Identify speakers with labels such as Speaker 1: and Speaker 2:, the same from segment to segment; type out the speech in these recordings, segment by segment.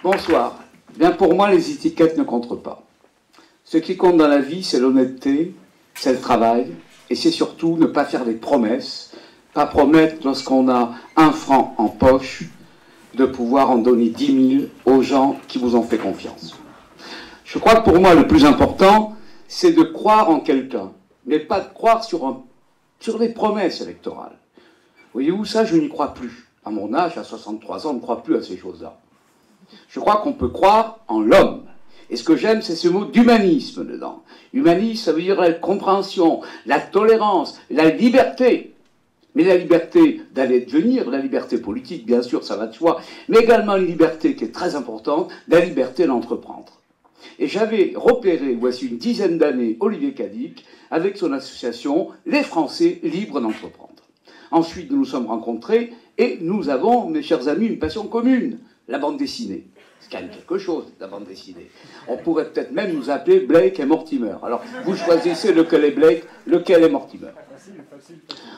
Speaker 1: Bonsoir. Bien, pour moi, les étiquettes ne comptent pas. Ce qui compte dans la vie, c'est l'honnêteté, c'est le travail, et c'est surtout ne pas faire des promesses, pas promettre lorsqu'on a 1 franc en poche, de pouvoir en donner 10 000 aux gens qui vous ont fait confiance. Je crois que pour moi, le plus important, c'est de croire en quelqu'un, mais pas de croire sur des promesses électorales. Voyez-vous, ça, je n'y crois plus. À mon âge, à 63 ans, on ne croit plus à ces choses-là. Je crois qu'on peut croire en l'homme. Et ce que j'aime, c'est ce mot d'humanisme dedans. Humanisme, ça veut dire la compréhension, la tolérance, la liberté. Mais la liberté d'aller et de venir, la liberté politique, bien sûr, ça va de soi, mais également une liberté qui est très importante, la liberté d'entreprendre. Et j'avais repéré, voici une dizaine d'années, Olivier Cadic, avec son association Les Français libres d'entreprendre. Ensuite, nous nous sommes rencontrés et nous avons, mes chers amis, une passion commune, la bande dessinée. C'est quand même quelque chose, la bande dessinée. On pourrait peut-être même nous appeler Blake et Mortimer. Alors, vous choisissez lequel est Blake, lequel est Mortimer.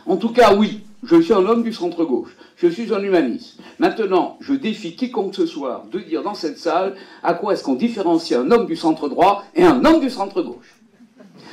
Speaker 1: En tout cas, oui, je suis un homme du centre-gauche. Je suis un humaniste. Maintenant, je défie quiconque ce soir de dire dans cette salle à quoi est-ce qu'on différencie un homme du centre-droit et un homme du centre-gauche.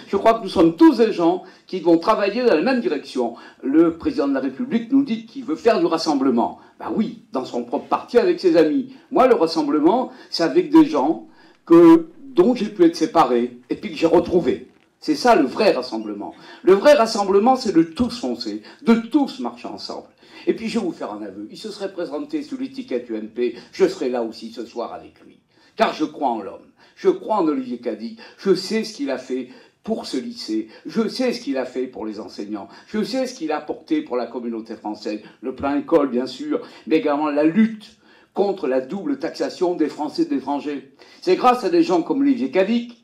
Speaker 1: Je crois que nous sommes tous des gens qui vont travailler dans la même direction. Le président de la République nous dit qu'il veut faire du rassemblement. Ben oui, dans son propre parti avec ses amis. Moi, le rassemblement, c'est avec des gens dont j'ai pu être séparé et puis que j'ai retrouvé. C'est ça le vrai rassemblement. Le vrai rassemblement, c'est de tous foncer, de tous marcher ensemble. Et puis je vais vous faire un aveu. Il se serait présenté sous l'étiquette UMP, je serai là aussi ce soir avec lui. Car je crois en l'homme. Je crois en Olivier Cadic. Je sais ce qu'il a fait pour ce lycée. Je sais ce qu'il a fait pour les enseignants. Je sais ce qu'il a apporté pour la communauté française. Le plan école, bien sûr, mais également la lutte contre la double taxation des Français et des étrangers. C'est grâce à des gens comme Olivier Cadic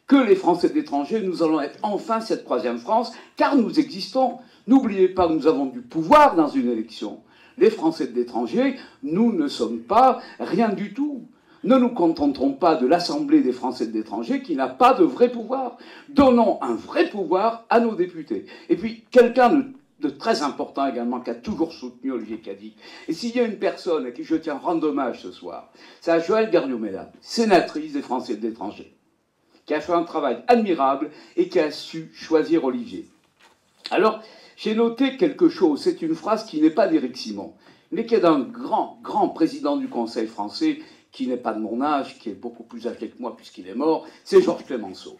Speaker 1: que les Français d'étrangers, nous allons être enfin cette troisième France, car nous existons. N'oubliez pas que nous avons du pouvoir dans une élection. Les Français d'étrangers, nous ne sommes pas rien du tout. Ne nous contenterons pas de l'Assemblée des Français d'étrangers qui n'a pas de vrai pouvoir. Donnons un vrai pouvoir à nos députés. Et puis, quelqu'un de très important également, qui a toujours soutenu Olivier Cadic. Et s'il y a une personne à qui je tiens à rendre hommage ce soir, c'est Joëlle Garriaud-Maylam, sénatrice des Français d'étrangers, qui a fait un travail admirable et qui a su choisir Olivier. Alors, j'ai noté quelque chose, c'est une phrase qui n'est pas d'Éric Simon, mais qui est d'un grand, grand président du Conseil français, qui n'est pas de mon âge, qui est beaucoup plus âgé que moi puisqu'il est mort, c'est Georges Clemenceau.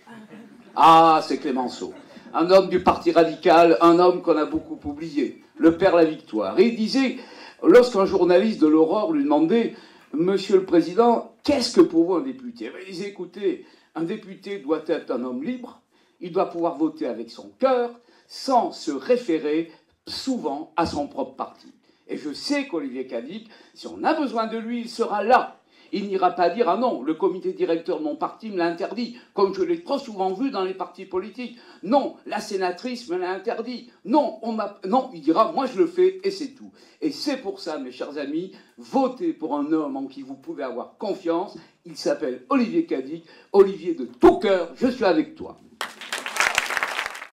Speaker 1: Ah, c'est Clemenceau. Un homme du Parti radical, un homme qu'on a beaucoup oublié, le père La Victoire. Et il disait, lorsqu'un journaliste de l'Aurore lui demandait, Monsieur le Président, qu'est-ce que pour vous un député? Il disait, écoutez, un député doit être un homme libre, il doit pouvoir voter avec son cœur, sans se référer souvent à son propre parti. Et je sais qu'Olivier Cadic, si on a besoin de lui, il sera là. Il n'ira pas dire « Ah non, le comité directeur de mon parti me l'a interdit », comme je l'ai trop souvent vu dans les partis politiques. Non, la sénatrice me l'a interdit. Non, non, il dira « Moi je le fais et c'est tout ». Et c'est pour ça, mes chers amis, votez pour un homme en qui vous pouvez avoir confiance. Il s'appelle Olivier Cadic. Olivier, de tout cœur, je suis avec toi.